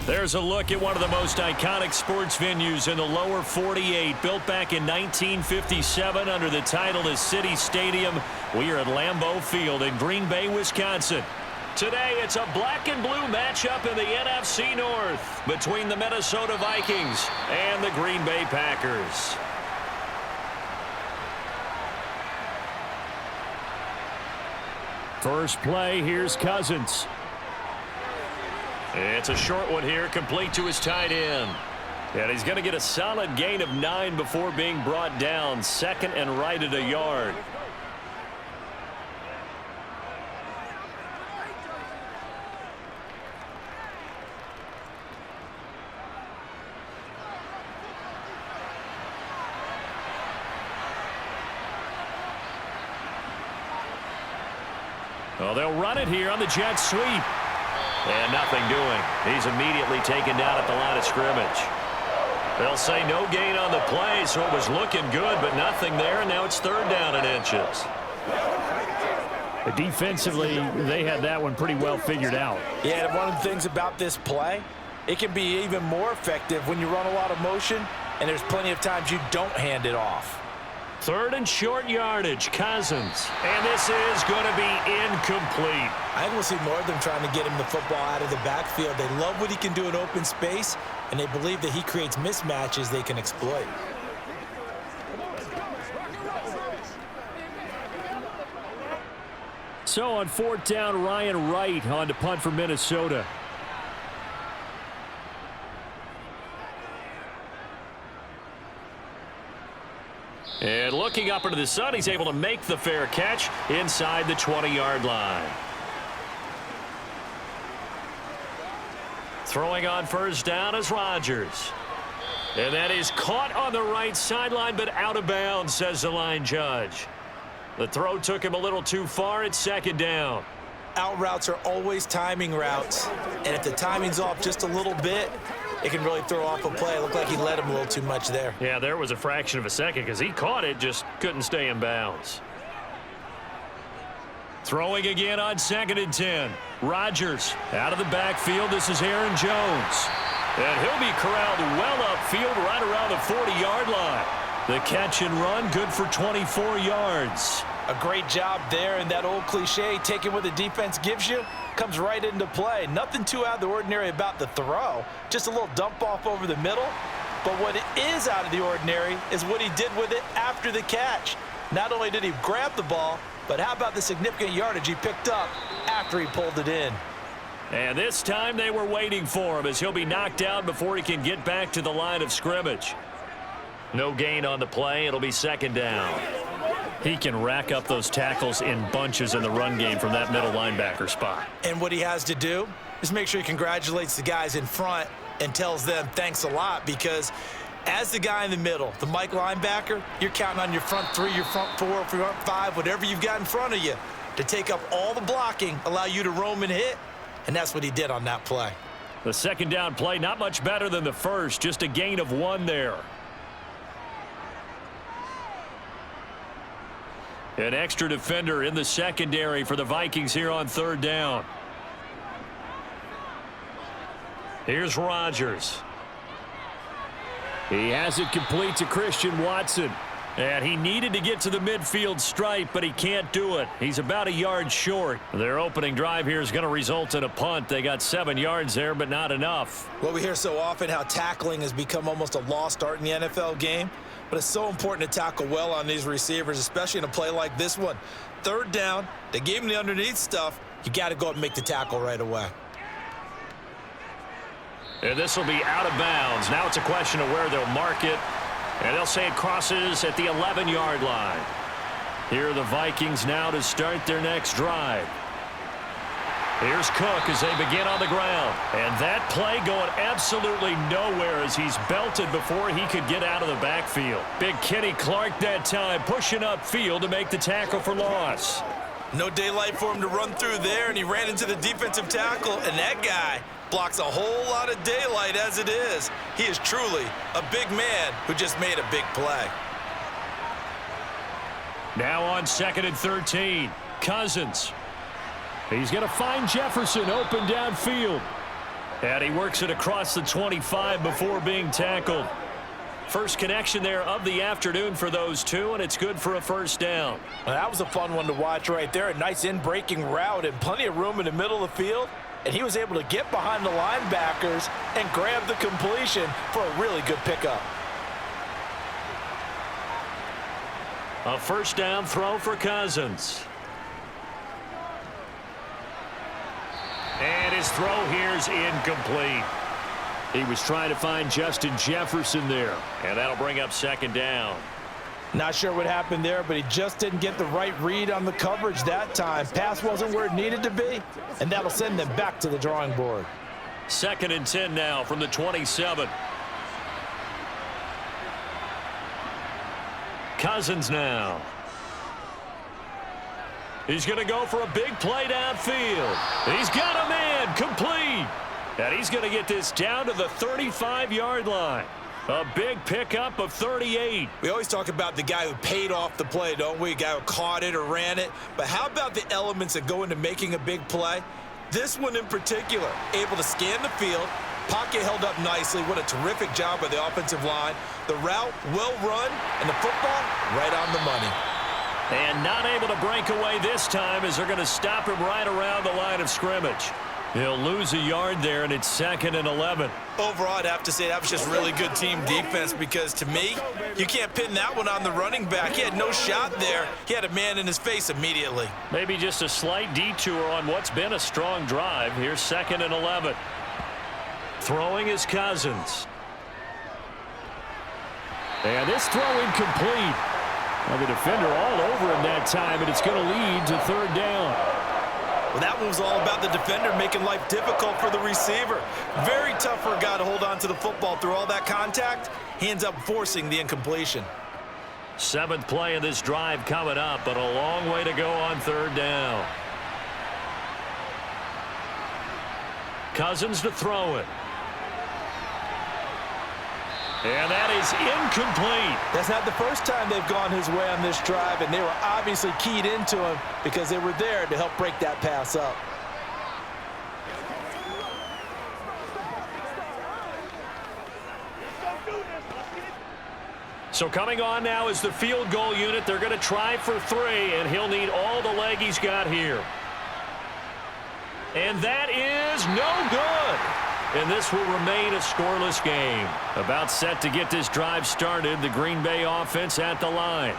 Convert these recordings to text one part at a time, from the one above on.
There's a look at one of the most iconic sports venues in the lower 48, built back in 1957 under the title of City Stadium. We are at Lambeau Field in Green Bay, Wisconsin. Today, it's a black and blue matchup in the NFC North between the Minnesota Vikings and the Green Bay Packers. First play, here's Cousins. It's a short one here, complete to his tight end. And he's going to get a solid gain of 9 before being brought down. Second and right at a yard. Well, they'll run it here on the jet sweep. And nothing doing. He's immediately taken down at the line of scrimmage. They'll say no gain on the play, so it was looking good, but nothing there, and now it's third down and inches. Defensively, they had that one pretty well figured out. Yeah, and one of the things about this play, it can be even more effective when you run a lot of motion, and there's plenty of times you don't hand it off. Third and short yardage, Cousins. And this is going to be incomplete. I think we'll see more of them trying to get him the football out of the backfield. They love what he can do in open space, and they believe that he creates mismatches they can exploit. So on fourth down, Ryan Wright on to punt for Minnesota. And looking up into the sun, he's able to make the fair catch inside the 20-yard line. Throwing on first down is Rodgers. And that is caught on the right sideline, but out of bounds, says the line judge. The throw took him a little too far. It's second down. Out routes are always timing routes, and if the timing's off just a little bit, it can really throw off a play. It looked like he let him a little too much there. Yeah, there was a fraction of a second because he caught it, just couldn't stay in bounds. Throwing again on second and 10. Rodgers out of the backfield. This is Aaron Jones. And he'll be corralled well upfield right around the 40-yard line. The catch and run good for 24 yards. A great job there, and that old cliche, taking what the defense gives you, comes right into play. Nothing too out of the ordinary about the throw. Just a little dump off over the middle. But what is out of the ordinary is what he did with it after the catch. Not only did he grab the ball, but how about the significant yardage he picked up after he pulled it in. And this time they were waiting for him as he'll be knocked down before he can get back to the line of scrimmage. No gain on the play. It'll be second down. He can rack up those tackles in bunches in the run game from that middle linebacker spot. And what he has to do is make sure he congratulates the guys in front and tells them thanks a lot, because as the guy in the middle, the Mike linebacker, you're counting on your front three, your front four, front five, whatever you've got in front of you to take up all the blocking, allow you to roam and hit, and that's what he did on that play. The second down play, not much better than the first, just a gain of 1 there. An extra defender in the secondary for the Vikings here on third down. Here's Rodgers. He has it complete to Christian Watson. And he needed to get to the midfield stripe, but he can't do it. He's about a yard short. Their opening drive here is going to result in a punt. They got 7 yards there, but not enough. Well, we hear so often how tackling has become almost a lost art in the NFL game. But it's so important to tackle well on these receivers, especially in a play like this one. Third down, they gave him the underneath stuff. You got to go up and make the tackle right away. And this will be out of bounds. Now it's a question of where they'll mark it. And they'll say it crosses at the 11-yard line. Here are the Vikings now to start their next drive. Here's Cook as they begin on the ground. And that play going absolutely nowhere as he's belted before he could get out of the backfield. Big Kenny Clark that time pushing upfield to make the tackle for loss. No daylight for him to run through there, and he ran into the defensive tackle, and that guy blocks a whole lot of daylight as it is. He is truly a big man who just made a big play. Now on second and 13, Cousins. He's going to find Jefferson open downfield. And he works it across the 25 before being tackled. First connection there of the afternoon for those two, and it's good for a first down. Well, that was a fun one to watch right there. A nice in-breaking route and plenty of room in the middle of the field. And he was able to get behind the linebackers and grab the completion for a really good pickup. A first down throw for Cousins. And his throw here's incomplete. He was trying to find Justin Jefferson there. And that'll bring up second down. Not sure what happened there, but he just didn't get the right read on the coverage that time. Pass wasn't where it needed to be, and that'll send them back to the drawing board. 2nd and 10 now from the 27. Cousins now. He's going to go for a big play downfield. He's got a man complete. And he's going to get this down to the 35-yard line. A big pickup of 38. We always talk about the guy who paid off the play, don't we? A guy who caught it or ran it. But how about the elements that go into making a big play? This one in particular, able to scan the field, pocket held up nicely. What a terrific job by the offensive line. The route well run, and the football right on the money. And not able to break away this time as they're going to stop him right around the line of scrimmage. He'll lose a yard there, and it's 2nd and 11. Overall, I'd have to say that was just really good team defense because, to me, you can't pin that one on the running back. He had no shot there. He had a man in his face immediately. Maybe just a slight detour on what's been a strong drive. Here's 2nd and 11. Throwing is Cousins. And this throw incomplete. Well, the defender all over him that time, and it's going to lead to 3rd down. Well, that one was all about the defender making life difficult for the receiver. Very tough for a guy to hold on to the football through all that contact. He ends up forcing the incompletion. 7th play of this drive coming up, but a long way to go on 3rd down. Cousins to throw it. And that is incomplete. That's not the first time they've gone his way on this drive, and they were obviously keyed into him because they were there to help break that pass up. So coming on now is the field goal unit. They're going to try for 3, and he'll need all the leg he's got here. And that is no good. And this will remain a scoreless game. About set to get this drive started. The Green Bay offense at the line.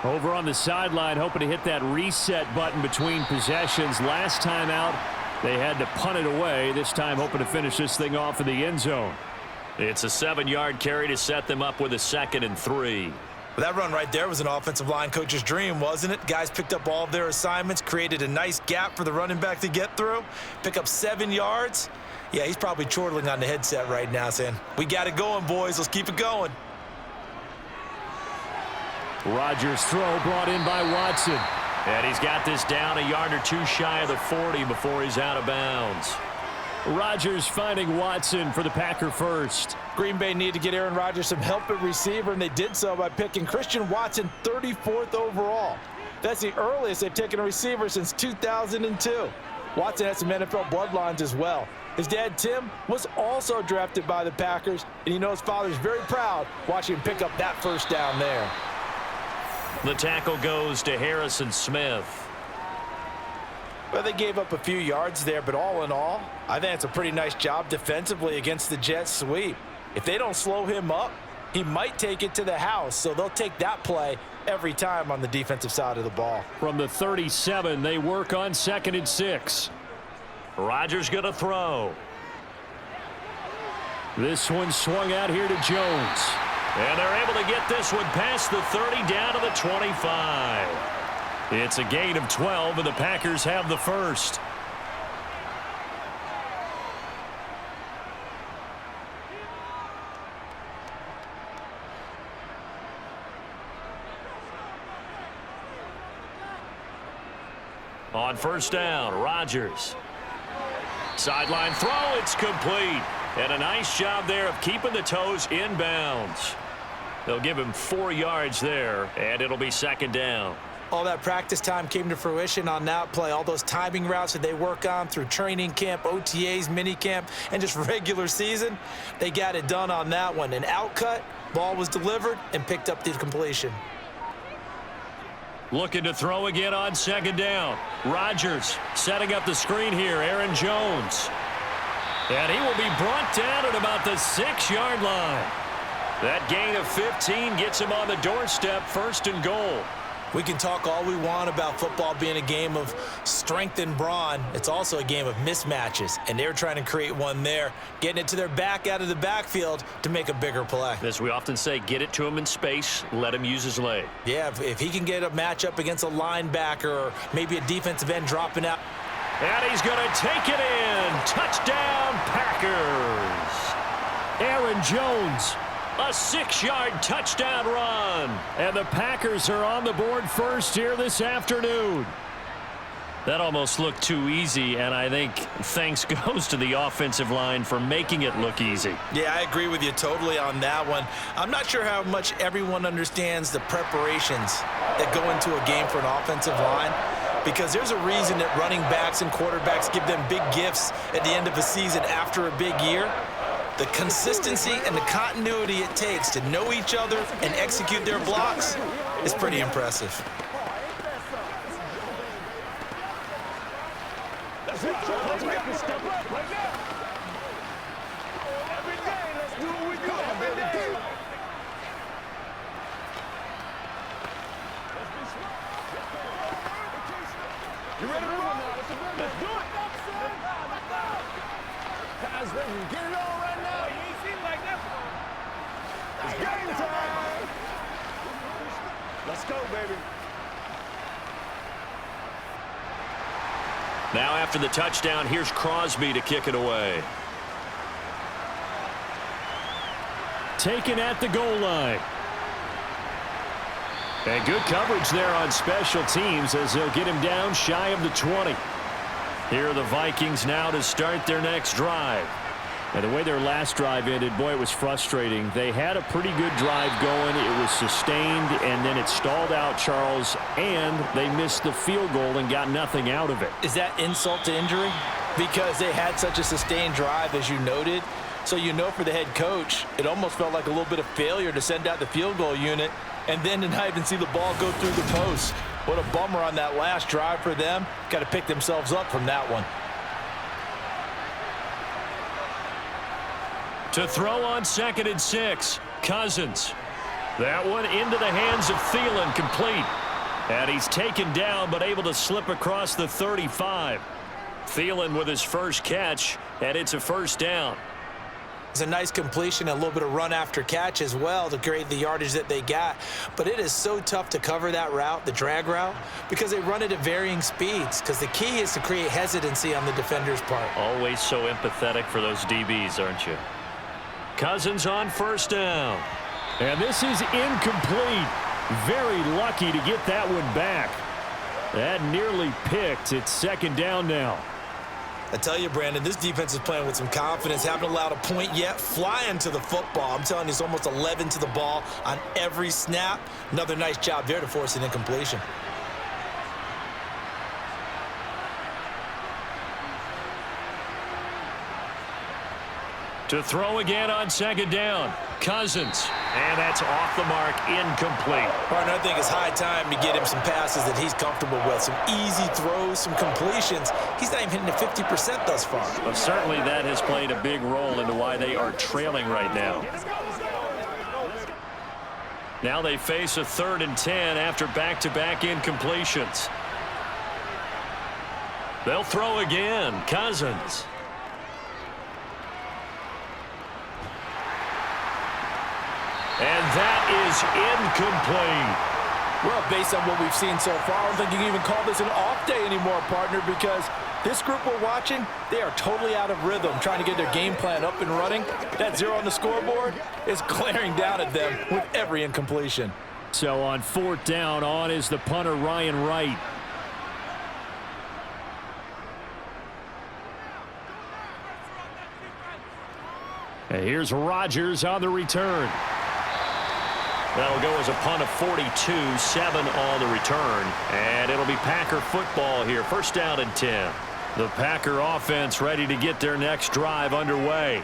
Over on the sideline, hoping to hit that reset button between possessions. Last time out, they had to punt it away. This time, hoping to finish this thing off in the end zone. It's a 7-yard carry to set them up with a 2nd and 3. That run right there was an offensive line coach's dream, wasn't it? Guys picked up all of their assignments, created a nice gap for the running back to get through, pick up 7 yards. Yeah, he's probably chortling on the headset right now saying, we got it going, boys. Let's keep it going. Rodgers' throw brought in by Watson. And he's got this down a yard or two shy of the 40 before he's out of bounds. Rodgers finding Watson for the Packer first. Green Bay needed to get Aaron Rodgers some help at receiver, and they did so by picking Christian Watson 34th overall. That's the earliest they've taken a receiver since 2002. Watson has some NFL bloodlines as well. His dad, Tim, was also drafted by the Packers, and he knows father's very proud watching him pick up that first down there. The tackle goes to Harrison Smith. Well, they gave up a few yards there, but all in all, I think it's a pretty nice job defensively against the jet sweep. If they don't slow him up, he might take it to the house, so they'll take that play every time on the defensive side of the ball. From the 37, they work on 2nd and 6. Rodgers going to throw. This one swung out here to Jones. And they're able to get this one past the 30 down to the 25. It's a gain of 12, and the Packers have the first. On first down, Rodgers. Sideline throw, it's complete. And a nice job there of keeping the toes inbounds. They'll give him 4 yards there, and it'll be 2nd down. All that practice time came to fruition on that play. All those timing routes that they work on through training camp, OTAs, minicamp, and just regular season, they got it done on that one. An outcut, ball was delivered, and picked up the completion. Looking to throw again on second down. Rodgers setting up the screen here. Aaron Jones. And he will be brought down at about the 6-yard line. That gain of 15 gets him on the doorstep, 1st and goal. We can talk all we want about football being a game of strength and brawn. It's also a game of mismatches, and they're trying to create one there, getting it to their back out of the backfield to make a bigger play. As we often say, get it to him in space, let him use his leg. Yeah, if he can get a matchup against a linebacker or maybe a defensive end dropping out. And he's going to take it in. Touchdown, Packers. Aaron Jones. A 6-yard touchdown run. And the Packers are on the board first here this afternoon. That almost looked too easy, and I think thanks goes to the offensive line for making it look easy. Yeah, I agree with you totally on that one. I'm not sure how much everyone understands the preparations that go into a game for an offensive line, because there's a reason that running backs and quarterbacks give them big gifts at the end of the season after a big year. The consistency and the continuity it takes to know each other and execute their blocks is pretty impressive. You ready to run? Let's do it. Guys, get it on right now. You ain't seen like that before. It's game time. Let's go, baby. Now after the touchdown, here's Crosby to kick it away. Taken at the goal line. And good coverage there on special teams as they'll get him down shy of the 20. Here are the Vikings now to start their next drive. And the way their last drive ended, boy, it was frustrating. They had a pretty good drive going. It was sustained, and then it stalled out, Charles, and they missed the field goal and got nothing out of it. Is that insult to injury? Because they had such a sustained drive, as you noted. So you know for the head coach, it almost felt like a little bit of failure to send out the field goal unit and then to not even see the ball go through the post. What a bummer on that last drive for them. Got to pick themselves up from that one. To throw on 2nd and 6, Cousins. That one into the hands of Thielen, complete. And he's taken down but able to slip across the 35. Thielen with his first catch, and it's a 1st down. It's a nice completion, a little bit of run after catch as well to create the yardage that they got. But it is so tough to cover that route, the drag route, because they run it at varying speeds, because the key is to create hesitancy on the defender's part. Always so empathetic for those DBs, aren't you? Cousins on 1st down. And this is incomplete. Very lucky to get that one back. That nearly picked. It's 2nd down now. I tell you, Brandon, this defense is playing with some confidence. Haven't allowed a point yet. Flying to the football. I'm telling you, it's almost 11 to the ball on every snap. Another nice job there to force an incompletion. To throw again on 2nd down, Cousins. And that's off the mark, incomplete. Partner, I think it's high time to get him some passes that he's comfortable with. Some easy throws, some completions. He's not even hitting the 50% thus far. Well, certainly that has played a big role into why they are trailing right now. Now they face a 3rd and 10 after back-to-back incompletions. They'll throw again, Cousins. And that is incomplete. Well, based on what we've seen so far, I don't think you can even call this an off day anymore, partner, because this group we're watching, they are totally out of rhythm, trying to get their game plan up and running. That 0 on the scoreboard is glaring down at them with every incompletion. So on 4th down, on is the punter, Ryan Wright. And here's Rodgers on the return. That'll go as a punt of 42, 7 on the return. And it'll be Packer football here. First down and 10. The Packer offense ready to get their next drive underway.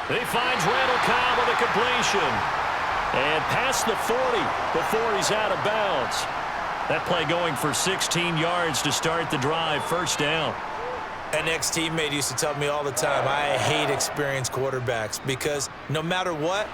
He finds Randall Cobb with a completion. And past the 40 before he's out of bounds. That play going for 16 yards to start the drive. First down. An ex-teammate used to tell me all the time, I hate experienced quarterbacks because no matter what,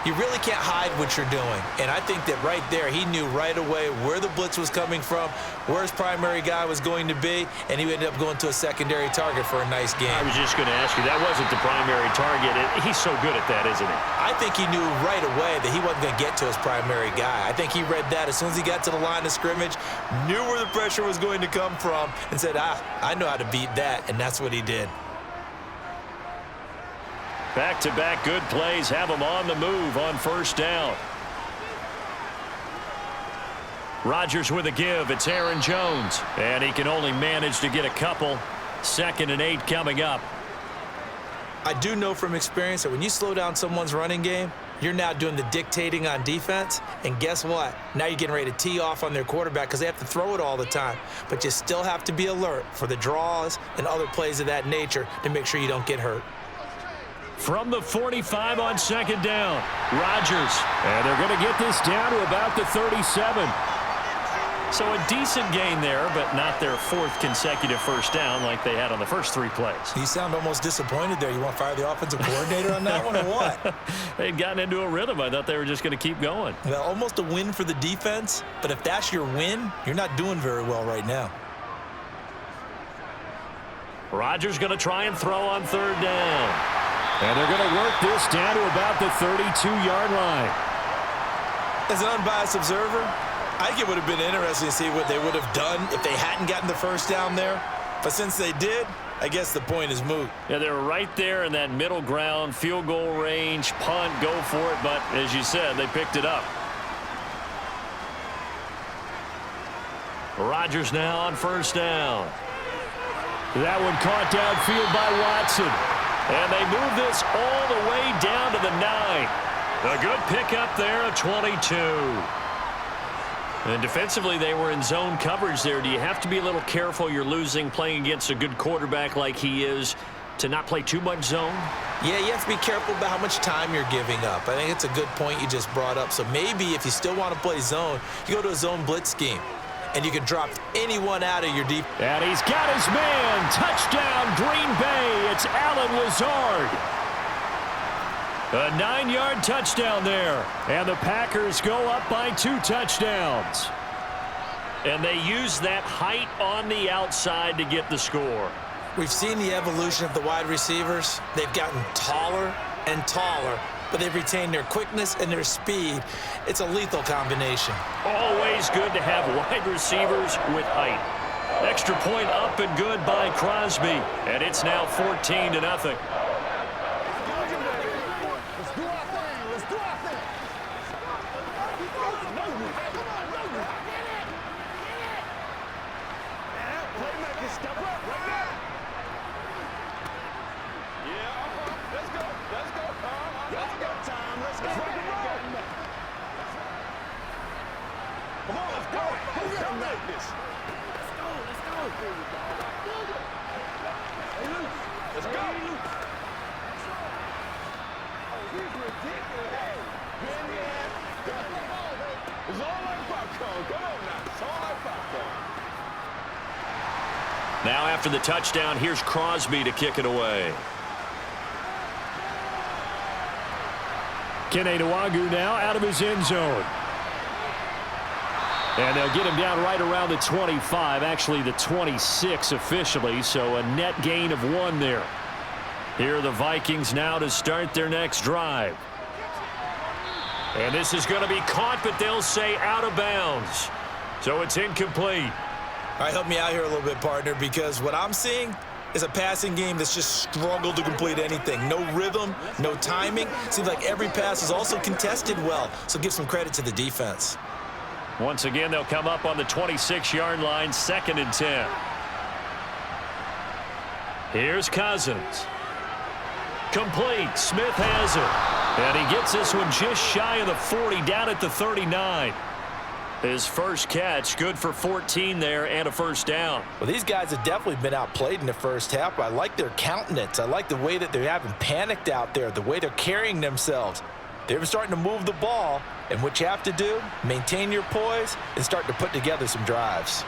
you really can't hide what you're doing. And I think that right there, he knew right away where the blitz was coming from, where his primary guy was going to be, and he ended up going to a secondary target for a nice game. I was just going to ask you, that wasn't the primary target. He's so good at that, isn't he? I think he knew right away that he wasn't going to get to his primary guy. I think he read that as soon as he got to the line of scrimmage, knew where the pressure was going to come from, and said, I know how to beat that, and that's what he did. Back-to-back good plays have him on the move on first down. Rodgers with a give. It's Aaron Jones. And he can only manage to get a couple. 2nd and 8 coming up. I do know from experience that when you slow down someone's running game, you're now doing the dictating on defense. And guess what? Now you're getting ready to tee off on their quarterback because they have to throw it all the time. But you still have to be alert for the draws and other plays of that nature to make sure you don't get hurt. From the 45 on 2nd down, Rodgers. And they're going to get this down to about the 37. So a decent gain there, but not their 4th consecutive first down like they had on the first 3 plays. You sound almost disappointed there. You want to fire the offensive coordinator on that one or what? They'd gotten into a rhythm. I thought they were just going to keep going. Well, almost a win for the defense, but if that's your win, you're not doing very well right now. Rodgers going to try and throw on 3rd down. And they're going to work this down to about the 32-yard line. As an unbiased observer, I think it would have been interesting to see what they would have done if they hadn't gotten the first down there. But since they did, I guess the point is moot. Yeah, they were right there in that middle ground, field goal range, punt, go for it. But as you said, they picked it up. Rodgers now on first down. That one caught downfield by Watson. And they move this all the way down to the 9. A good pickup there of 22. And defensively, they were in zone coverage there. Do you have to be a little careful? You're losing playing against a good quarterback like he is to not play too much zone? Yeah, you have to be careful about how much time you're giving up. I think it's a good point you just brought up. So maybe if you still want to play zone, you go to a zone blitz scheme. And you can drop anyone out of your deep. And he's got his man. Touchdown, Green Bay. It's Allen Lazard. A 9-yard touchdown there. And the Packers go up by 2 touchdowns. And they use that height on the outside to get the score. We've seen the evolution of the wide receivers. They've gotten taller and taller, but they've retained their quickness and their speed. It's a lethal combination. Always good to have wide receivers with height. Extra point up and good by Crosby. And it's now 14-0. Let's do our thing. Let's do our thing. Playmaker, step up right now. Yeah, let's go. Let's go. Let's go, time. Let's go. Come on, let's go. Who's gonna make this? Let's go. Let's go. Hey, Luke. Let's go. He's ridiculous. It's all like popcorn. Come on now. It's all like popcorn. Now after the touchdown, here's Crosby to kick it away. Kene Nwangwu now out of his end zone. And they'll get him down right around the 25, actually the 26 officially, so a net gain of 1 there. Here are the Vikings now to start their next drive. And this is going to be caught, but they'll say out of bounds. So it's incomplete. All right, help me out here a little bit, partner, because what I'm seeing is a passing game that's just struggled to complete anything. No rhythm, no timing. Seems like every pass is also contested well, so give some credit to the defense. Once again, they'll come up on the 26-yard line, 2nd and 10. Here's Cousins. Complete. Smith has it. And he gets this one just shy of the 40, down at the 39. His first catch, good for 14 there and a first down. Well, these guys have definitely been outplayed in the first half, but I like their countenance. I like the way that they're having panicked out there, the way they're carrying themselves. They're starting to move the ball, and what you have to do, maintain your poise and start to put together some drives.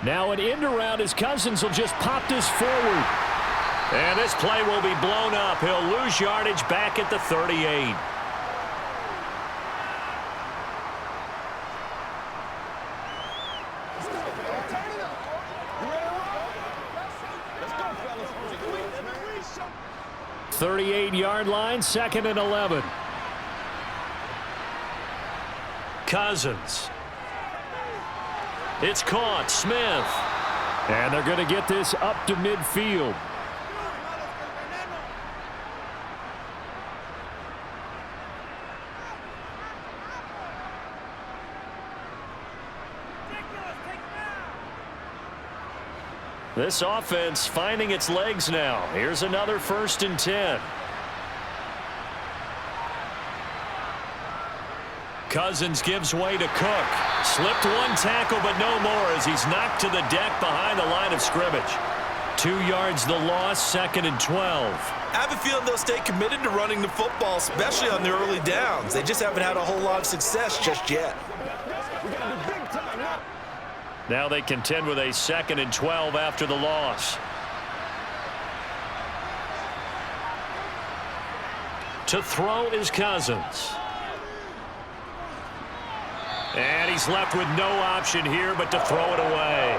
Now an end around as Cousins will just pop this forward. And this play will be blown up. He'll lose yardage back at the 38. Let's go, fellas. 38-yard line, 2nd and 11. Cousins. It's caught. Smith. And they're going to get this up to midfield. This offense finding its legs now. Here's another 1st and 10. Cousins gives way to Cook. Slipped one tackle, but no more as he's knocked to the deck behind the line of scrimmage. 2 yards the loss, 2nd and 12. I have a feeling they'll stay committed to running the football, especially on their early downs. They just haven't had a whole lot of success just yet. Now they contend with a 2nd and 12 after the loss. To throw is Cousins. And he's left with no option here but to throw it away.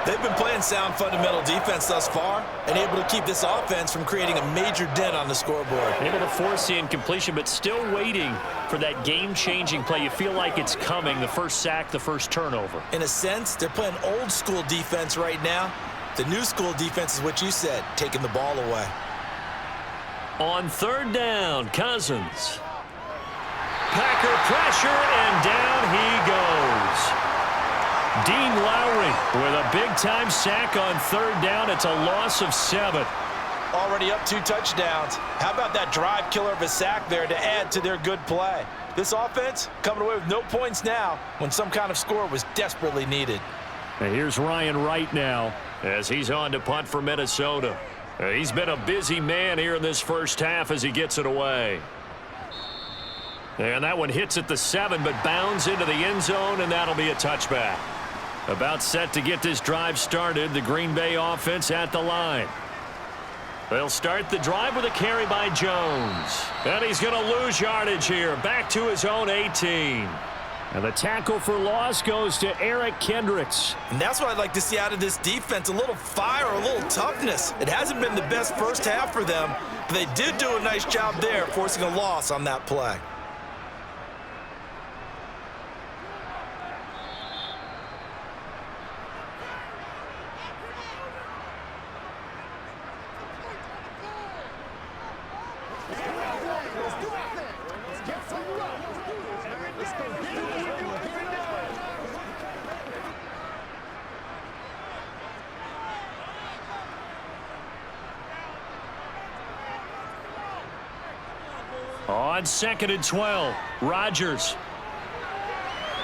They've been playing sound fundamental defense thus far and able to keep this offense from creating a major dent on the scoreboard. Able to force the incompletion, but still waiting for that game-changing play. You feel like it's coming, the first sack, the first turnover. In a sense, they're playing old school defense right now. The new school defense is what you said, taking the ball away. On 3rd down, Cousins. Packer pressure, and down he goes. Dean Lowry with a big-time sack on 3rd down. It's a loss of 7. Already up 2 touchdowns. How about that drive killer of a sack there to add to their good play? This offense coming away with no points now when some kind of score was desperately needed. And here's Ryan Wright now as he's on to punt for Minnesota. He's been a busy man here in this first half as he gets it away. And that one hits at the 7, but bounds into the end zone, and that'll be a touchback. About set to get this drive started, the Green Bay offense at the line. They'll start the drive with a carry by Jones. And he's going to lose yardage here, back to his own 18. And the tackle for loss goes to Eric Kendricks. And that's what I'd like to see out of this defense, a little fire, a little toughness. It hasn't been the best first half for them, but they did do a nice job there, forcing a loss on that play. On 2nd and 12, Rodgers.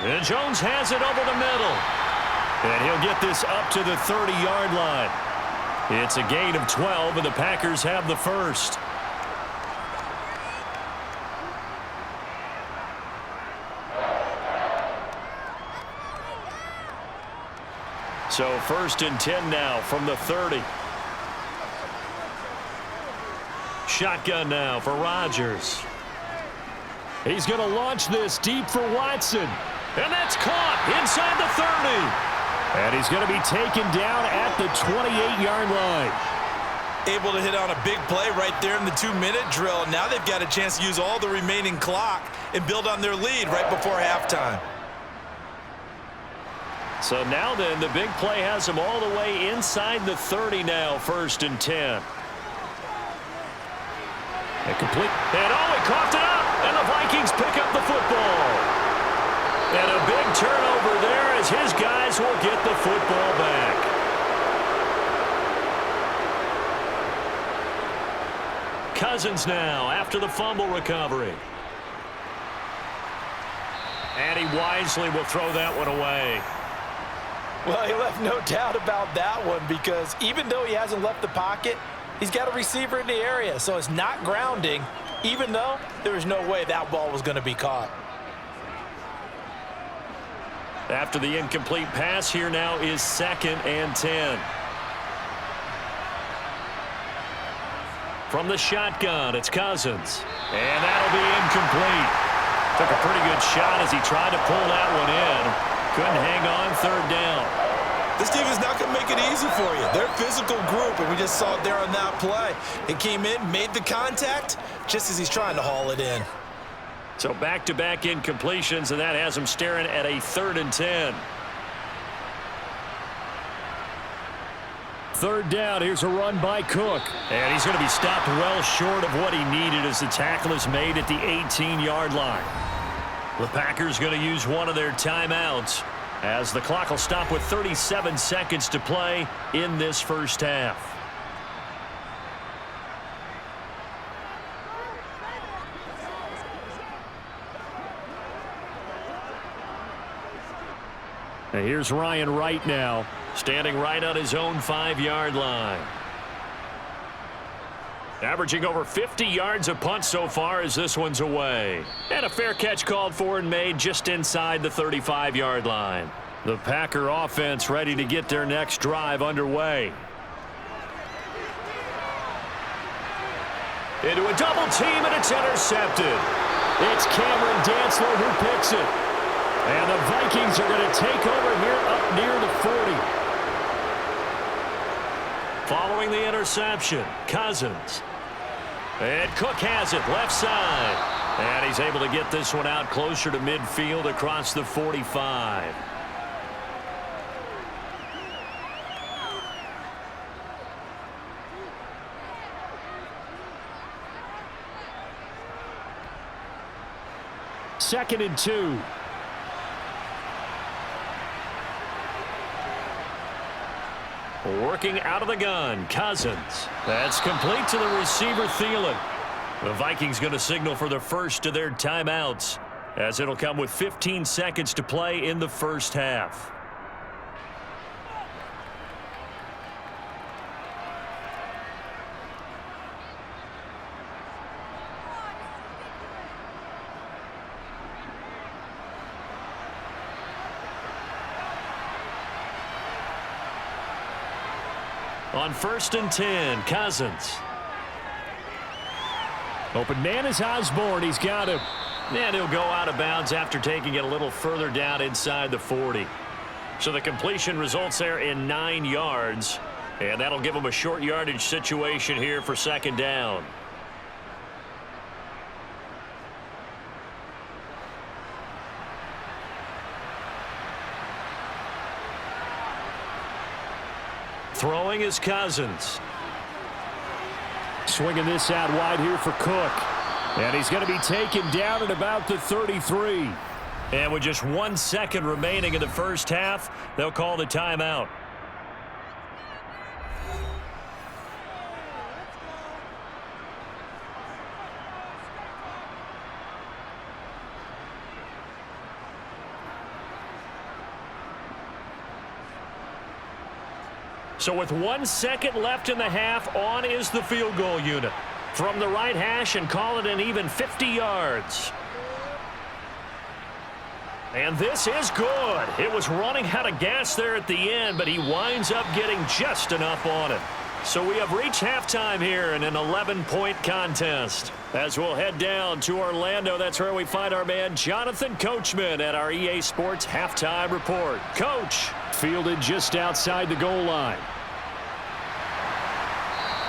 And Jones has it over the middle. And he'll get this up to the 30-yard line. It's a gain of 12, and the Packers have the first. So 1st and 10 now from the 30. Shotgun now for Rodgers. He's going to launch this deep for Watson. And that's caught inside the 30. And he's going to be taken down at the 28-yard line. Able to hit on a big play right there in the 2-minute drill. Now they've got a chance to use all the remaining clock and build on their lead right before halftime. So now then, the big play has them all the way inside the 30 now, 1st and 10. A complete. And he coughed it up, and the Vikings pick up the football. And a big turnover there as his guys will get the football back. Cousins now after the fumble recovery. And he wisely will throw that one away. Well, he left no doubt about that one because even though he hasn't left the pocket, he's got a receiver in the area, so it's not grounding, even though there was no way that ball was going to be caught. After the incomplete pass, here now is 2nd and 10. From the shotgun, it's Cousins. And that'll be incomplete. Took a pretty good shot as he tried to pull that one in. Couldn't hang on 3rd down. This team is not going to make it easy for you. They're a physical group, and we just saw it there on that play. It came in, made the contact, just as he's trying to haul it in. So back-to-back incompletions, and that has him staring at a 3rd and 10. 3rd down, here's a run by Cook. And he's going to be stopped well short of what he needed as the tackle is made at the 18-yard line. The Packers going to use one of their timeouts as the clock will stop with 37 seconds to play in this first half. Now here's Ryan Wright now. Standing right on his own 5-yard line. Averaging over 50 yards a punt so far as this one's away. And a fair catch called for and made just inside the 35-yard line. The Packer offense ready to get their next drive underway. Into a double team, and it's intercepted. It's Cameron Dantzler who picks it. And the Vikings are going to take over here up near the 40. Following the interception, Cousins. And Cook has it left side. And he's able to get this one out closer to midfield across the 45. Second and 2. Working out of the gun, Cousins. That's complete to the receiver, Thielen. The Vikings going to signal for the first of their timeouts, as it'll come with 15 seconds to play in the first half. On 1st and 10, Cousins. Open man is Osborne. He's got him. And he'll go out of bounds after taking it a little further down inside the 40. So the completion results there in 9 yards. And that'll give him a short yardage situation here for 2nd down. Throwing is Cousins. Swinging this out wide here for Cook. And he's going to be taken down at about the 33. And with just 1 second remaining in the first half, they'll call the timeout. So with 1 second left in the half, on is the field goal unit. From the right hash and call it an even 50 yards. And this is good. It was running out of gas there at the end, but he winds up getting just enough on it. So we have reached halftime here in an 11-point contest. As we'll head down to Orlando, that's where we find our man Jonathan Coachman at our EA Sports Halftime Report. Coach. Fielded just outside the goal line.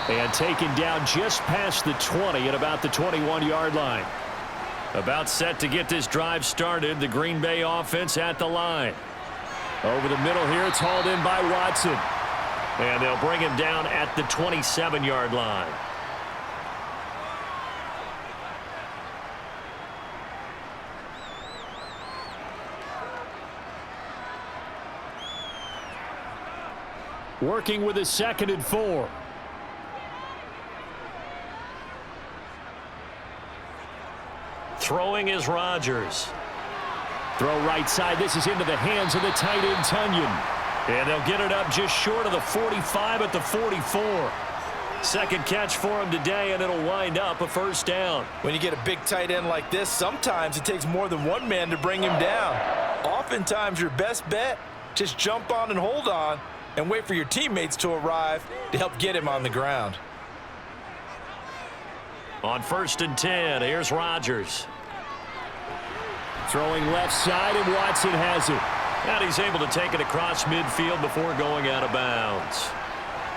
And taken down just past the 20 at about the 21-yard line. About set to get this drive started. The Green Bay offense at the line. Over the middle here, it's hauled in by Watson. And they'll bring him down at the 27-yard line. Working with a 2nd and 4. Throwing is Rodgers. Throw right side. This is into the hands of the tight end, Tunyon. And they'll get it up just short of the 45 at the 44. Second catch for him today, and it'll wind up a first down. When you get a big tight end like this, sometimes it takes more than one man to bring him down. Oftentimes, your best bet, just jump on and hold on and wait for your teammates to arrive to help get him on the ground. On 1st and 10, here's Rodgers. Throwing left side, and Watson has it. And he's able to take it across midfield before going out of bounds.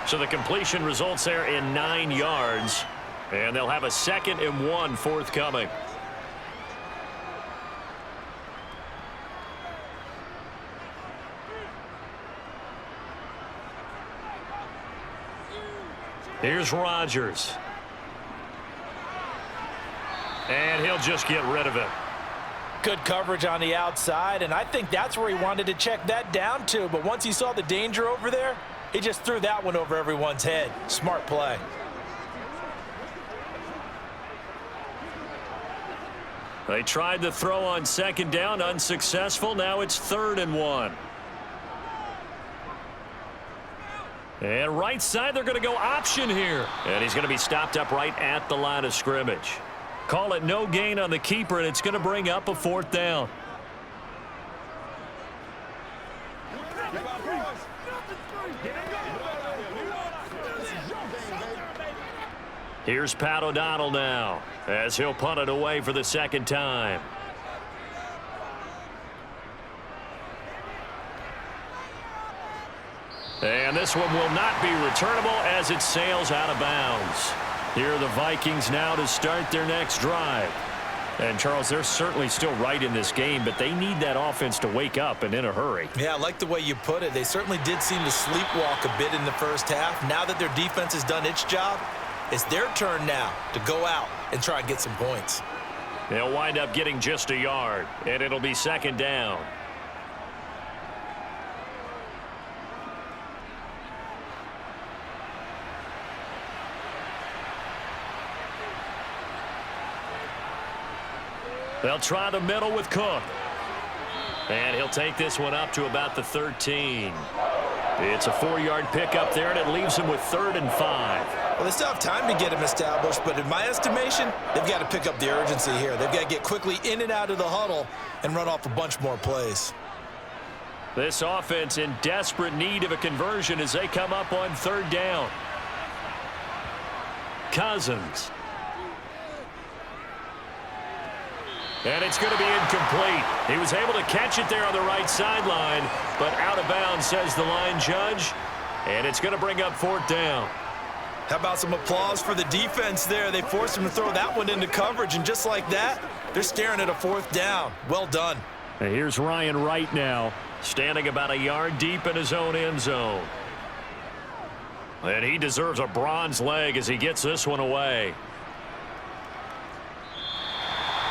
So the completion results there in 9 yards. And they'll have a 2nd and 1 forthcoming. Here's Rodgers. And he'll just get rid of it. Good coverage on the outside, and I think that's where he wanted to check that down to. But once he saw the danger over there, he just threw that one over everyone's head. Smart play. They tried the throw on 2nd down, unsuccessful. Now it's 3rd and 1. And right side, they're going to go option here. And he's going to be stopped up right at the line of scrimmage. Call it no gain on the keeper, and it's going to bring up a 4th down. Here's Pat O'Donnell now, as he'll punt it away for the 2nd time. And this one will not be returnable as it sails out of bounds. Here are the Vikings now to start their next drive. And, Charles, they're certainly still right in this game, but they need that offense to wake up and in a hurry. Yeah, I like the way you put it. They certainly did seem to sleepwalk a bit in the first half. Now that their defense has done its job, it's their turn now to go out and try and get some points. They'll wind up getting just a yard, and it'll be 2nd down. They'll try the middle with Cook. And he'll take this one up to about the 13. It's a 4-yard pickup there, and it leaves him with 3rd and 5. Well, they still have time to get him established, but in my estimation, they've got to pick up the urgency here. They've got to get quickly in and out of the huddle and run off a bunch more plays. This offense in desperate need of a conversion as they come up on 3rd down. Cousins. And it's going to be incomplete. He was able to catch it there on the right sideline, but out of bounds, says the line judge. And it's going to bring up 4th down. How about some applause for the defense there? They forced him to throw that one into coverage, and just like that, they're staring at a 4th down. Well done. And here's Ryan Wright now, standing about a yard deep in his own end zone. And he deserves a bronze leg as he gets this one away.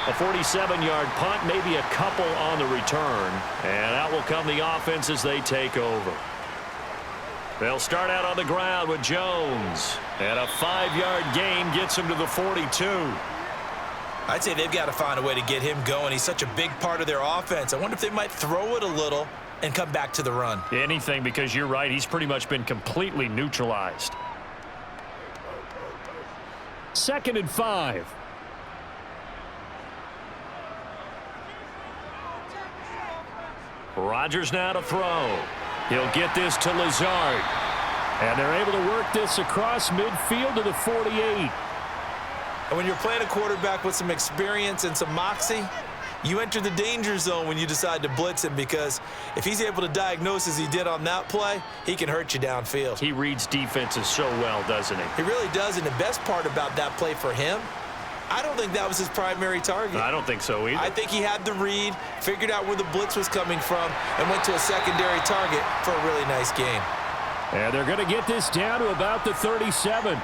A 47-yard punt, maybe a couple on the return. And out will come the offense as they take over. They'll start out on the ground with Jones. And a 5-yard gain gets him to the 42. I'd say they've got to find a way to get him going. He's such a big part of their offense. I wonder if they might throw it a little and come back to the run. Anything, because you're right. He's pretty much been completely neutralized. 2nd and 5. Rodgers now to throw. He'll get this to Lazard. And they're able to work this across midfield to the 48. And when you're playing a quarterback with some experience and some moxie, you enter the danger zone when you decide to blitz him, because if he's able to diagnose as he did on that play, he can hurt you downfield. He reads defenses so well, doesn't he? He really does, and the best part about that play for him, I don't think that was his primary target. I don't think so either. I think he had the read, figured out where the blitz was coming from, and went to a secondary target for a really nice gain. And they're going to get this down to about the 37.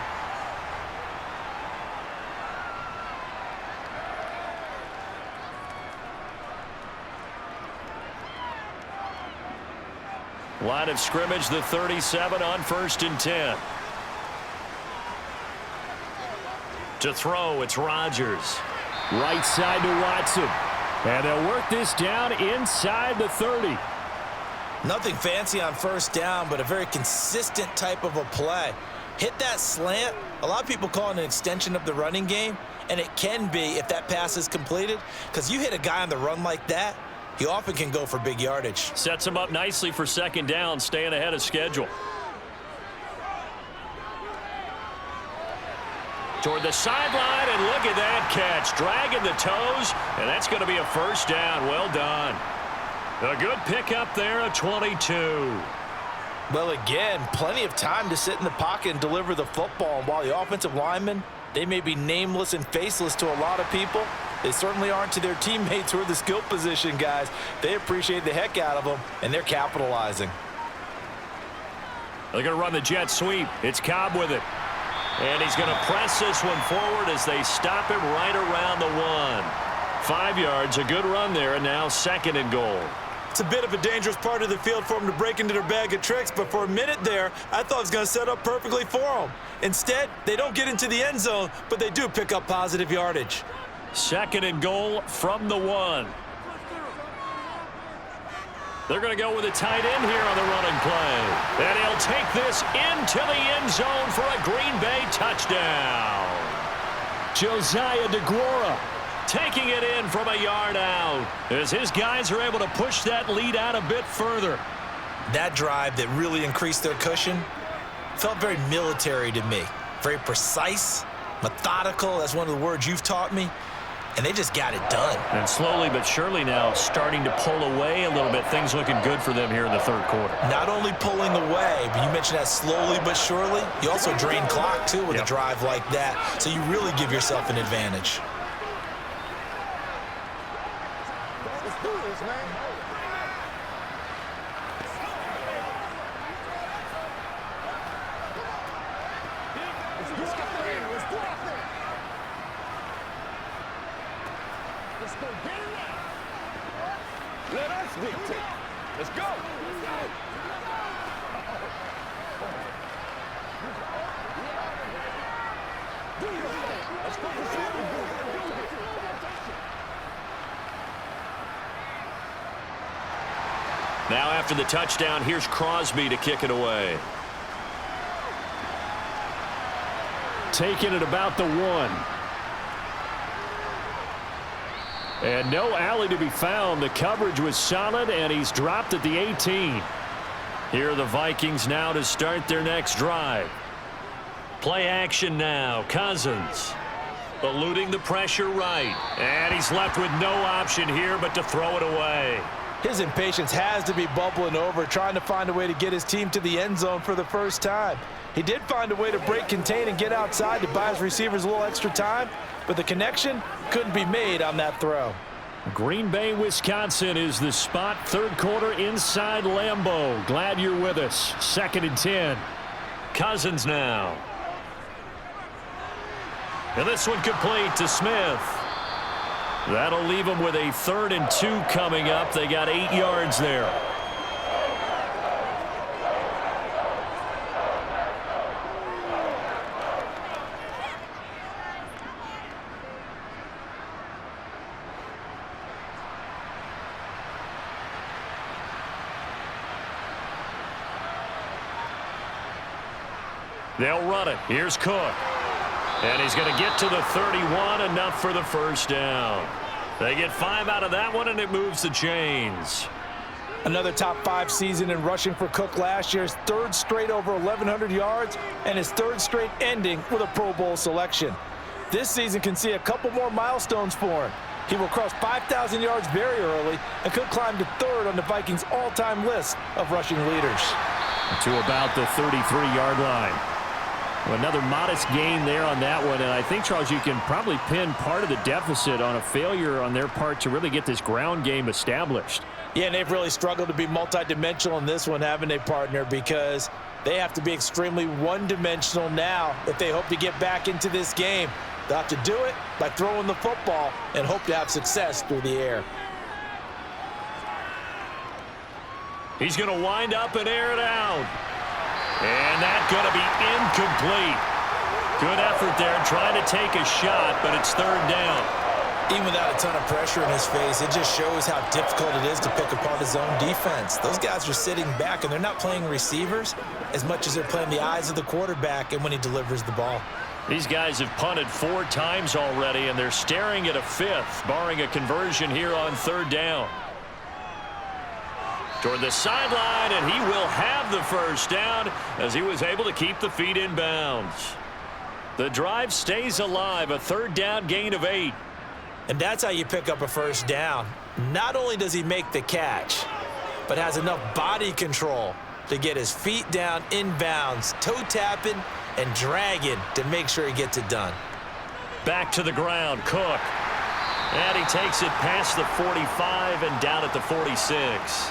Line of scrimmage, the 37 on 1st and 10. To throw, it's Rodgers. Right side to Watson. And they'll work this down inside the 30. Nothing fancy on first down, but a very consistent type of a play. Hit that slant. A lot of people call it an extension of the running game, and it can be if that pass is completed, because you hit a guy on the run like that, he often can go for big yardage. Sets him up nicely for second down, staying ahead of schedule. Toward the sideline, and look at that catch. Dragging the toes, and that's going to be a first down. Well done. A good pickup there, a 22. Well, again, plenty of time to sit in the pocket and deliver the football. And while the offensive linemen, they may be nameless and faceless to a lot of people, they certainly aren't to their teammates who are the skill position guys. They appreciate the heck out of them, and they're capitalizing. They're going to run the jet sweep. It's Cobb with it. And he's going to press this one forward as they stop him right around the 1. 5 yards, a good run there, and now second and goal. It's a bit of a dangerous part of the field for them to break into their bag of tricks, but for a minute there, I thought it was going to set up perfectly for them. Instead, they don't get into the end zone, but they do pick up positive yardage. Second and goal from the 1. They're going to go with a tight end here on the running play. And he'll take this into the end zone for a Green Bay touchdown. Josiah DeGuara taking it in from a yard out as his guys are able to push that lead out a bit further. That drive that really increased their cushion felt very military to me. Very precise, methodical. That's one of the words you've taught me. And they just got it done. And slowly but surely now starting to pull away a little bit. Things looking good for them here in the third quarter. Not only pulling away, but you mentioned that slowly but surely. You also drain clock, too, with a drive like that. So you really give yourself an advantage. Let's do this, man. Let's go get it now. Let us dictate. Let's go. Let's go. Now after the touchdown, here's Crosby to kick it away. taking it about the 1. And no alley to be found. The coverage was solid, and he's dropped at the 18. Here are the Vikings now to start their next drive. Play action now. Cousins eluding the pressure right. And he's left with no option here but to throw it away. His impatience has to be bubbling over, trying to find a way to get his team to the end zone for the first time. He did find a way to break contain and get outside to buy his receivers a little extra time, but the connection couldn't be made on that throw. Green Bay, Wisconsin is the spot. Third quarter inside Lambeau. Glad you're with us. 2nd and 10. Cousins now. And this one complete to Smith. That'll leave them with a 3rd and 2 coming up. They got 8 yards there. They'll run it. Here's Cook. And he's going to get to the 31, enough for the first down. They get 5 out of that one, and it moves the chains. Another top 5 season in rushing for Cook last year. His 3rd straight over 1,100 yards, and his 3rd straight ending with a Pro Bowl selection. This season can see a couple more milestones for him. He will cross 5,000 yards very early and could climb to 3rd on the Vikings' all-time list of rushing leaders. To about the 33-yard line. Another modest gain there on that one, and I think, Charles, you can probably pin part of the deficit on a failure on their part to really get this ground game established. Yeah, and they've really struggled to be multidimensional in this one, haven't they, partner, because they have to be extremely one-dimensional now if they hope to get back into this game. They'll have to do it by throwing the football and hope to have success through the air. He's going to wind up and air it out. And that's going to be incomplete. Good effort there trying to take a shot, but it's 3rd down. Even without a ton of pressure in his face, it just shows how difficult it is to pick apart his own defense. Those guys are sitting back, and they're not playing receivers as much as they're playing the eyes of the quarterback and when he delivers the ball. These guys have punted 4 times already, and they're staring at a 5th, barring a conversion here on 3rd down. Toward the sideline, and he will have the first down as he was able to keep the feet in bounds. The drive stays alive, a 3rd down gain of 8. And that's how you pick up a first down. Not only does he make the catch, but has enough body control to get his feet down in bounds, toe tapping and dragging to make sure he gets it done. Back to the ground, Cook. And he takes it past the 45 and down at the 46.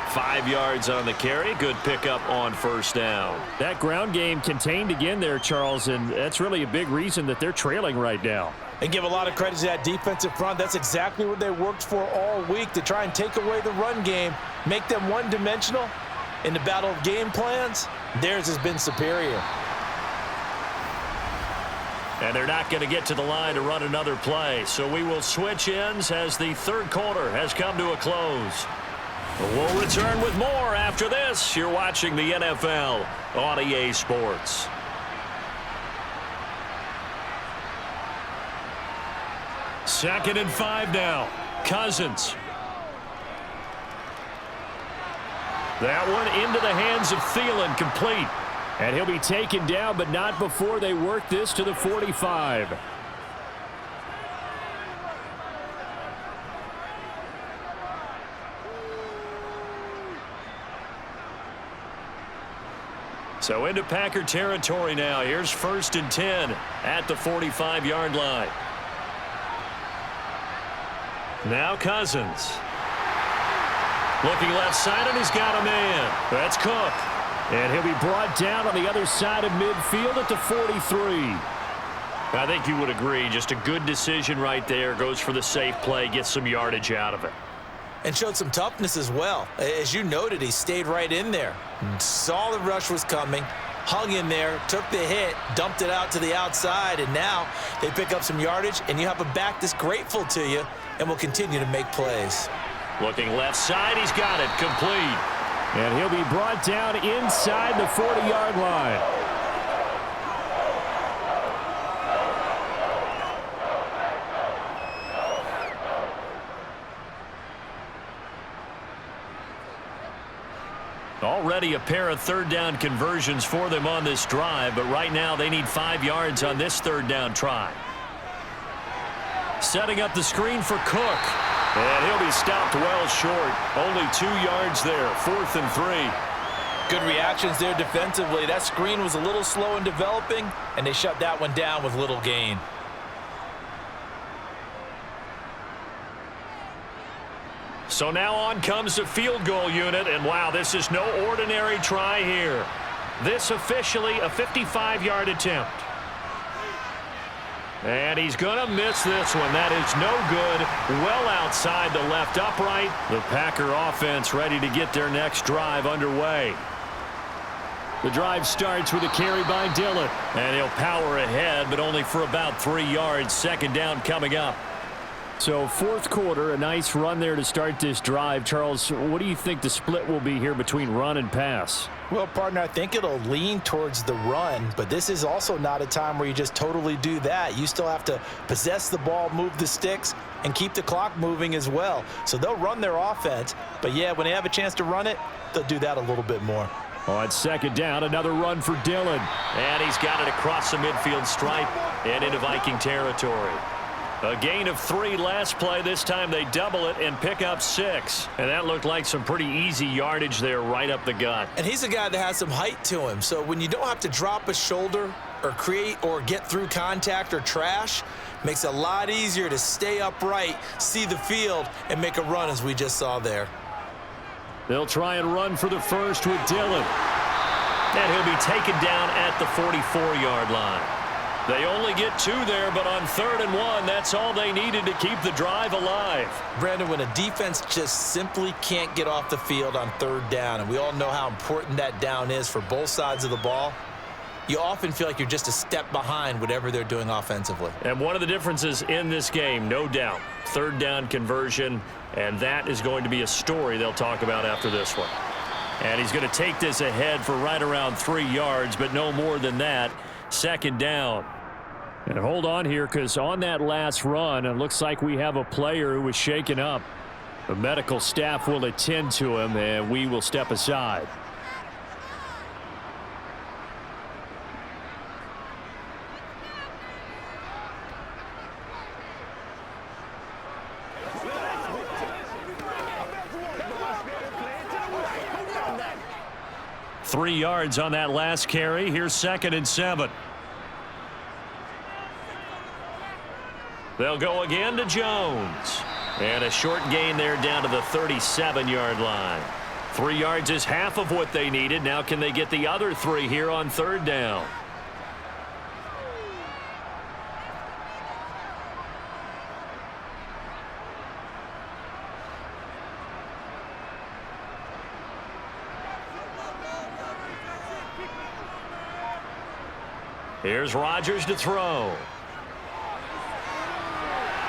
5 yards on the carry. Good pickup on first down. That ground game contained again there, Charles, and that's really a big reason that they're trailing right now. And give a lot of credit to that defensive front. That's exactly what they worked for all week, to try and take away the run game, make them one-dimensional. In the battle of game plans, theirs has been superior. And they're not going to get to the line to run another play. So we will switch ends as the 3rd quarter has come to a close. We'll return with more after this. You're watching the NFL on EA Sports. Second and 5 now. Cousins. That one into the hands of Thielen, complete. And he'll be taken down, but not before they work this to the 45. So into Packer territory now. Here's 1st and 10 at the 45-yard line. Now Cousins. Looking left side, and he's got a man. That's Cook. And he'll be brought down on the other side of midfield at the 43. I think you would agree. Just a good decision right there. Goes for the safe play, gets some yardage out of it. And showed some toughness as well. As you noted, he stayed right in there. Saw the rush was coming, hung in there, took the hit, dumped it out to the outside, and now they pick up some yardage, and you have a back that's grateful to you and will continue to make plays. Looking left side, he's got it, complete. And he'll be brought down inside the 40-yard line. Already a pair of 3rd down conversions for them on this drive, but right now they need 5 yards on this 3rd down try. Setting up the screen for Cook. And he'll be stopped well short. Only 2 yards there. 4th and 3. Good reactions there defensively. That screen was a little slow in developing, and they shut that one down with little gain. So now on comes the field goal unit, and wow, this is no ordinary try here. This officially a 55-yard attempt. And he's going to miss this one. That is no good. Well outside the left upright. The Packer offense ready to get their next drive underway. The drive starts with a carry by Dillon. And he'll power ahead, but only for about 3 yards. 2nd down coming up. So 4th quarter, a nice run there to start this drive. Charles, what do you think the split will be here between run and pass? Well, partner, I think it'll lean towards the run, but this is also not a time where you just totally do that. You still have to possess the ball, move the sticks, and keep the clock moving as well. So they'll run their offense, but yeah, when they have a chance to run it, they'll do that a little bit more. On 2nd down, another run for Dillon. And he's got it across the midfield stripe and into Viking territory. A gain of 3 last play. This time they double it and pick up 6. And that looked like some pretty easy yardage there right up the gut. And he's a guy that has some height to him. So when you don't have to drop a shoulder or create or get through contact or trash, makes it a lot easier to stay upright, see the field, and make a run as we just saw there. They'll try and run for the first with Dillon. And he'll be taken down at the 44-yard line. They only get 2 there, but on 3rd and 1, that's all they needed to keep the drive alive. Brandon, when a defense just simply can't get off the field on 3rd down, and we all know how important that down is for both sides of the ball, you often feel like you're just a step behind whatever they're doing offensively. And one of the differences in this game, no doubt, third down conversion, and that is going to be a story they'll talk about after this one. And he's going to take this ahead for right around 3 yards, but no more than that. Second down. And hold on here, because on that last run, it looks like we have a player who was shaken up. The medical staff will attend to him, and we will step aside. Three yards on that last carry. Here's 2nd and 7. They'll go again to Jones. And a short gain there down to the 37-yard line. 3 yards is half of what they needed. Now can they get the other 3 here on third down? Here's Rodgers to throw.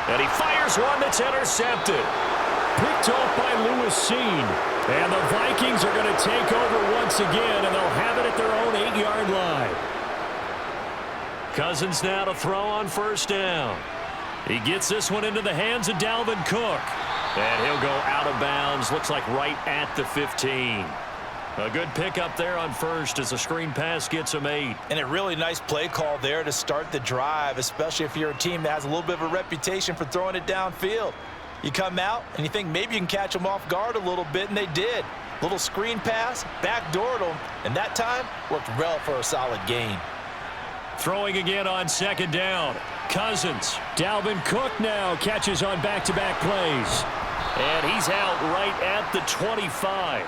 And he fires one that's intercepted. Picked off by Lewis Seen. And the Vikings are going to take over once again, and they'll have it at their own 8-yard line. Cousins now to throw on first down. He gets this one into the hands of Dalvin Cook. And he'll go out of bounds. Looks like right at the 15. A good pickup there on first as the screen pass gets him 8. And a really nice play call there to start the drive, especially if you're a team that has a little bit of a reputation for throwing it downfield. You come out and you think maybe you can catch them off guard a little bit, and they did. Little screen pass, backdoored them, and that time worked well for a solid gain. Throwing again on second down. Cousins. Dalvin Cook now catches on back-to-back plays. And he's out right at the 25.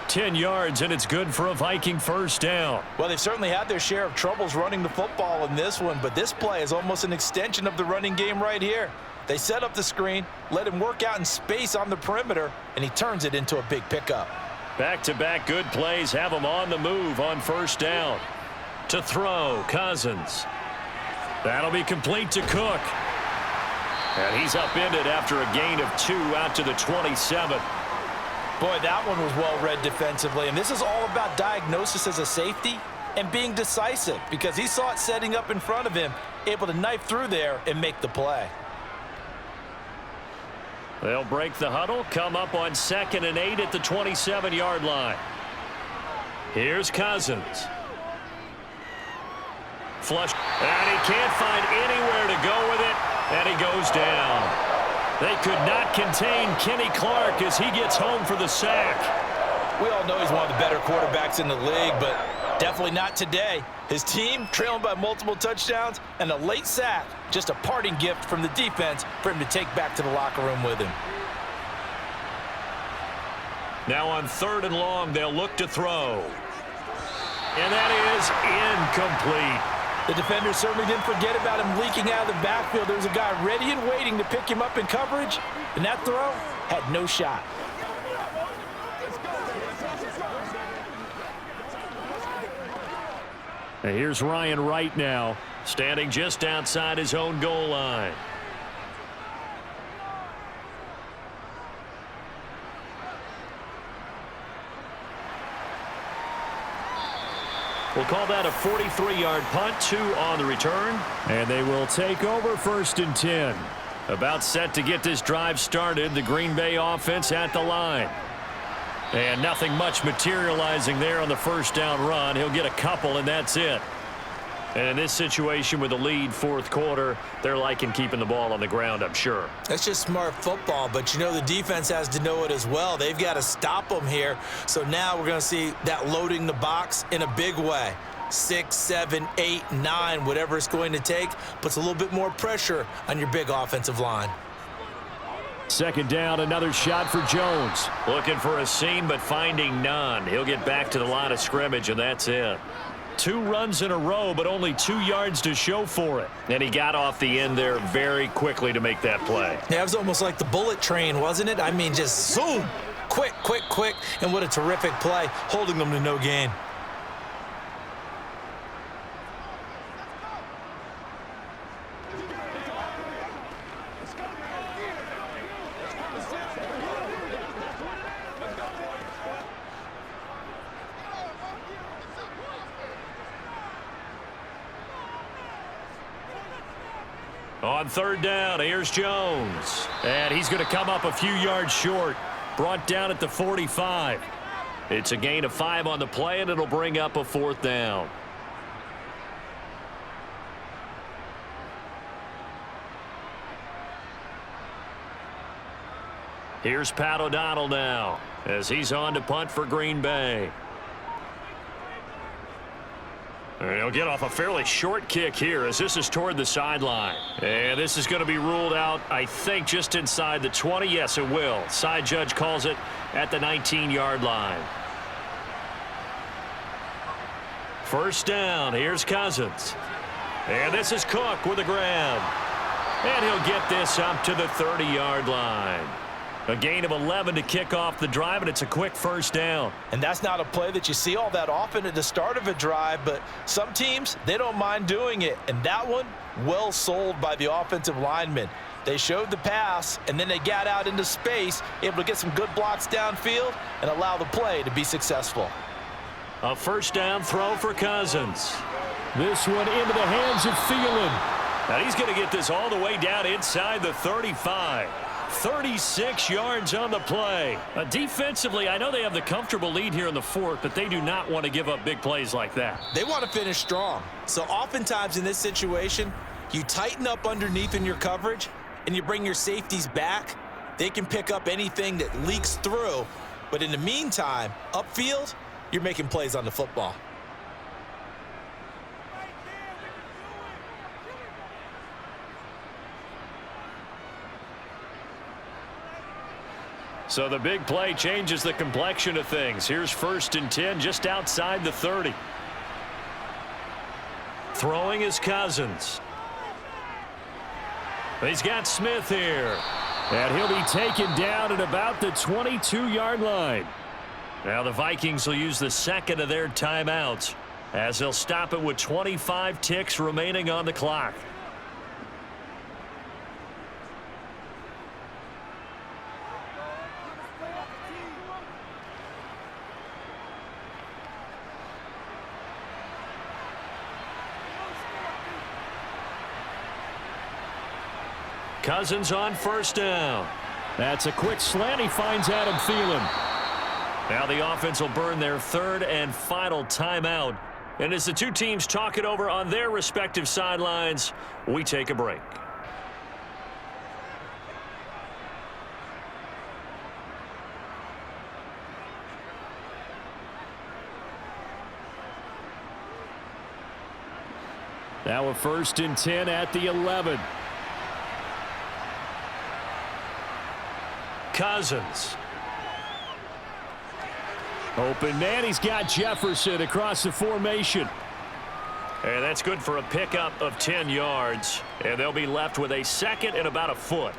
10 yards, and it's good for a Viking first down. Well, they've certainly had their share of troubles running the football in this one, but this play is almost an extension of the running game right here. They set up the screen, let him work out in space on the perimeter, and he turns it into a big pickup. Back-to-back good plays have him on the move on first down. To throw, Cousins. That'll be complete to Cook. And he's upended after a gain of 2 out to the 27. Boy, that one was well read defensively, and this is all about diagnosis as a safety and being decisive, because he saw it setting up in front of him, able to knife through there and make the play. They'll break the huddle, come up on 2nd and 8 at the 27-yard line. Here's Cousins. Flush, and he can't find anywhere to go with it, and he goes down. They could not contain Kenny Clark as he gets home for the sack. We all know he's one of the better quarterbacks in the league, but definitely not today. His team trailing by multiple touchdowns and a late sack, just a parting gift from the defense for him to take back to the locker room with him. Now on 3rd and long, they'll look to throw. And that is incomplete. The defender certainly didn't forget about him leaking out of the backfield. There was a guy ready and waiting to pick him up in coverage, and that throw had no shot. And here's Ryan Wright now, standing just outside his own goal line. We'll call that a 43-yard punt, 2 on the return. And they will take over 1st and 10. About set to get this drive started, the Green Bay offense at the line. And nothing much materializing there on the first down run. He'll get a couple, and that's it. And in this situation with the lead 4th quarter, they're liking keeping the ball on the ground, I'm sure. That's just smart football, but you know the defense has to know it as well. They've got to stop them here. So now we're going to see that loading the box in a big way. 6, 7, 8, 9, whatever it's going to take, puts a little bit more pressure on your big offensive line. 2nd down, another shot for Jones. Looking for a seam, but finding none. He'll get back to the line of scrimmage, and that's it. 2 runs in a row, but only 2 yards to show for it. And he got off the end there very quickly to make that play. Yeah, it was almost like the bullet train, wasn't it? I mean, just zoom. Quick, quick, quick. And what a terrific play, holding them to no gain. On third down, here's Jones. And he's going to come up a few yards short. Brought down at the 45. It's a gain of 5 on the play, and it'll bring up a 4th down. Here's Pat O'Donnell now as he's on to punt for Green Bay. And he'll get off a fairly short kick here as this is toward the sideline. And this is going to be ruled out, I think, just inside the 20. Yes, it will. Side judge calls it at the 19-yard line. First down. Here's Cousins. And this is Cook with a grab. And he'll get this up to the 30-yard line. A gain of 11 to kick off the drive, and it's a quick first down. And that's not a play that you see all that often at the start of a drive, but some teams, they don't mind doing it. And that one, well sold by the offensive lineman. They showed the pass, and then they got out into space, able to get some good blocks downfield and allow the play to be successful. A first down throw for Cousins. This one into the hands of Thielen. Now he's going to get this all the way down inside the 35. 36 yards on the play. Defensively, I know they have the comfortable lead here in the 4th, but they do not want to give up big plays like that. They want to finish strong. So oftentimes in this situation, you tighten up underneath in your coverage and you bring your safeties back. They can pick up anything that leaks through. But in the meantime, upfield, you're making plays on the football. So the big play changes the complexion of things. Here's 1st and 10 just outside the 30. Throwing is Cousins. He's got Smith here. And he'll be taken down at about the 22-yard line. Now the Vikings will use the 2nd of their timeouts as they'll stop it with 25 ticks remaining on the clock. Cousins on first down. That's a quick slant. He finds Adam Thielen. Now the offense will burn their 3rd and final timeout. And as the two teams talk it over on their respective sidelines, we take a break. Now a 1st and 10 at the 11. Cousins. Open man. He's got Jefferson across the formation. And that's good for a pickup of 10 yards. And they'll be left with a 2nd and about a foot.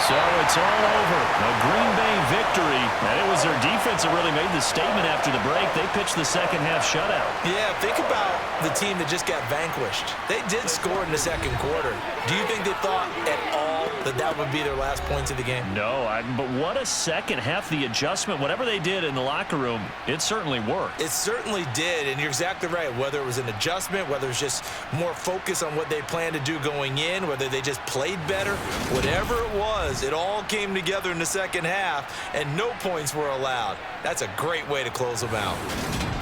So it's all over. A Green Bay victory. And it was their defense that really made the statement after the break. They pitched the second half shutout. Yeah, think about the team that just got vanquished. They did score in the 2nd quarter. Do you think they thought at all that would be their last points of the game? No, but what a second half. The adjustment, whatever they did in the locker room, it certainly worked. It certainly did, and you're exactly right. Whether it was an adjustment, whether it's just more focus on what they planned to do going in, whether they just played better, whatever it was, it all came together in the second half, and no points were allowed. That's a great way to close them out.